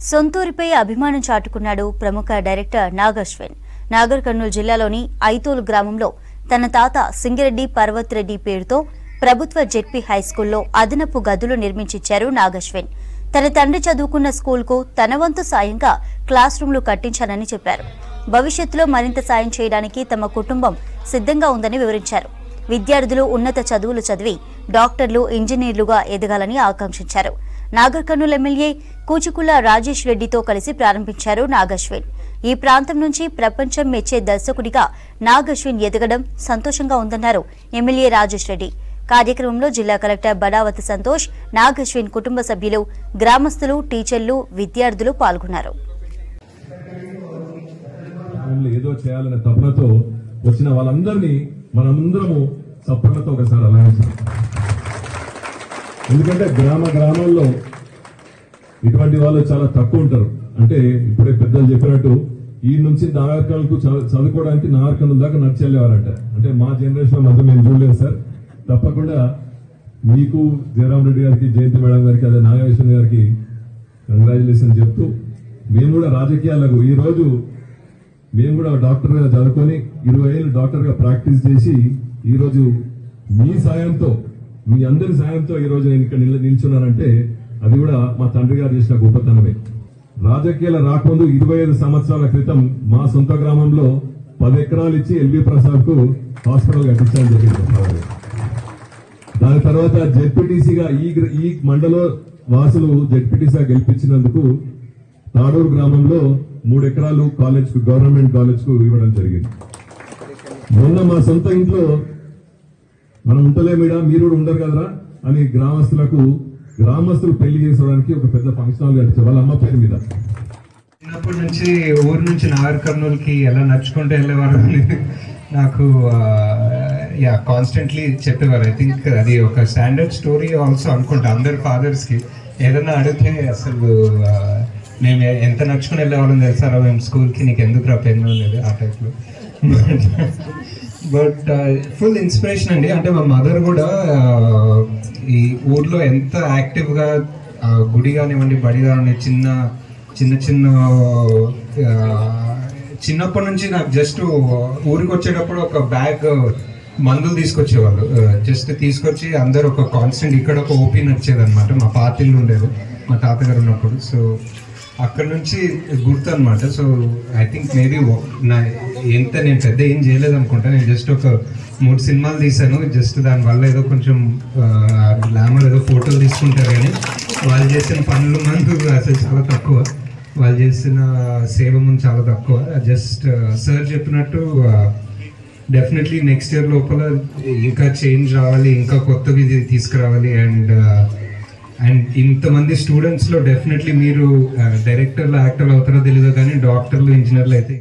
సొంతూరిపై అభిమానం చాటుకున్నాడు ప్రముఖ డైరెక్టర్ నాగ్ అశ్విన్. నాగర్ కర్నూలు జిల్లాలోని ఐతోలు గ్రామంలో తన తాత సింగిరెడ్డి పర్వత్ రెడ్డి పేరుతో ప్రభుత్వ జెడ్పీ హైస్కూల్లో అదనపు గదులు నిర్మించిచ్చారు నాగ్ అశ్విన్. తన తండ్రి చదువుకున్న స్కూల్కు తన వంతు సాయంగా క్లాస్ రూమ్లు కట్టించానని చెప్పారు. భవిష్యత్తులో మరింత సాయం చేయడానికి తమ కుటుంబం సిద్ధంగా ఉందని వివరించారు. విద్యార్థులు ఉన్నత చదువులు చదివి డాక్టర్లు, ఇంజనీర్లుగా ఎదగాలని ఆకాంక్షించారు. నాగర్ కర్నూలు ఎమ్మెల్యే కూచుకుల రాజేష్ రెడ్డితో కలిసి ప్రారంభించారు నాగ్ అశ్విన్. ఈ ప్రాంతం నుంచి ప్రపంచం మెచ్చే దర్శకుడిగా నాగ్ అశ్విన్ ఎదగడం సంతోషంగా ఉందన్నారు ఎమ్మెల్యే రాజేష్ రెడ్డి. కార్యక్రమంలో జిల్లా కలెక్టర్ బడావత్ సంతోష్, నాగ్ అశ్విన్ కుటుంబ సభ్యులు, గ్రామస్తులు, టీచర్లు, విద్యార్థులు పాల్గొన్నారు. ఏదో చేయాలనే తపనతో వచ్చిన వాళ్ళందరినీ మనందరము సపర్ణతో ఒకసారి అలాగించాం. ఎందుకంటే గ్రామాల్లో ఇటువంటి వాళ్ళు చాలా తక్కువ ఉంటారు. అంటే ఇప్పుడే పెద్దలు చెప్పినట్టు ఈ నుంచి నాగర్కర్నూలుకు చదువుకోవడానికి నాగర్కర్నూలు దాకా నడిచెళ్ళేవారంట. అంటే మా జనరేషన్ అంతా మేము చూడలేదు సార్. తప్పకుండా మీకు జయరామ్ రెడ్డి గారికి, జయంతి మేడం గారికి, అదే నాగేశ్వర గారికి కంగ్రాచులేషన్ చెప్తూ, మేము కూడా రాజకీయాలకు ఈ రోజు మేము కూడా డాక్టర్గా చదువుకొని 20 ఏళ్ళు డాక్టర్గా ప్రాక్టీస్ చేసి ఈ రోజు మీ సాయంతో, మీ అందరి సాయంతో ఈ రోజు నేను ఇక్కడ నిల్చున్నానంటే అది కూడా మా తండ్రి గారు చేసిన గొప్పతనమే. రాజకీయాలు రాకముందు 25 సంవత్సరాల క్రితం మా సొంత గ్రామంలో 10 ఎకరాలు ఇచ్చి ఎల్వి ప్రసాద్ కు హాస్పిటల్ కట్టించడం జరిగింది. దాని తర్వాత జెడ్పీటీసీగా ఈ మండల వాసులు జెడ్పీటీసీగా గెలిపించినందుకు తాడూరు గ్రామంలో 3 ఎకరాలు కాలేజ్ కు, గవర్నమెంట్ కాలేజ్ కు ఇవ్వడం జరిగింది. మొన్న మా సొంత ఇంట్లో మనం ఉంటలేమీడా, మీరు కూడా ఉండరు కదరా అని గ్రామస్తులు పెళ్లి చేసుకోవడానికి ఒక పెద్ద ఫంక్షన్ హాల్ కట్టించారు వాళ్ళ అమ్మ పేరు మీద. చిన్నప్పటి నుంచి ఊరు నుంచి నాగర్ కర్నూలుకి ఎలా నడుచుకుంటూ వెళ్ళేవారు నాకు కాన్స్టెంట్లీ చెప్పేవారు. ఐ థింక్ అది ఒక స్టాండర్డ్ స్టోరీ ఆల్సో అనుకుంటా. అందరి ఫాదర్స్ కి ఏదన్నా అడిగితే అసలు మేము ఎంత నడుచుకుని వెళ్ళేవాళ్ళం తెలుసారా మేము స్కూల్కి, నీకు ఎందుకు రా పెన్ను లేదు ఆ టైప్లో. బట్ ఫుల్ ఇన్స్పిరేషన్ అండి. అంటే మా మదర్ కూడా ఈ ఊర్లో ఎంత యాక్టివ్గా గుడి కానివ్వండి, బడి కానివ్వండి, చిన్నప్పటి నుంచి నాకు జస్ట్ ఊరికి వచ్చేటప్పుడు ఒక బ్యాగ్ మందులు తీసుకొచ్చేవాళ్ళు. జస్ట్ తీసుకొచ్చి అందరు ఒక కాన్స్టెంట్ ఇక్కడ ఒక ఓపీ నచ్చేది అనమాట. మా పాతిళ్ళు ఉండేది మా తాతగారు ఉన్నప్పుడు. సో అక్కడ నుంచి గుర్తు అనమాట. సో ఐ థింక్ మేబీ నేను పెద్ద ఏం చేయలేదు అనుకుంటా. నేను జస్ట్ ఒక 3 సినిమాలు తీశాను. జస్ట్ దానివల్ల ఏదో కొంచెం గ్లామర్, ఏదో ఫోటోలు తీసుకుంటారు. కానీ వాళ్ళు చేసిన పనులు మందు అసలు చాలా తక్కువ, వాళ్ళు చేసిన సేవ ముందు చాలా తక్కువ. జస్ట్ సార్ చెప్పినట్టు డెఫినెట్లీ నెక్స్ట్ ఇయర్ లోపల ఇంకా చేంజ్ రావాలి, ఇంకా కొత్తవి తీసుకురావాలి. అండ్ ఇంతమంది స్టూడెంట్స్లో డెఫినెట్లీ మీరు డైరెక్టర్లు, యాక్టర్లు అవుతారో తెలియదు, కానీ డాక్టర్లు, ఇంజనీర్లు అయితే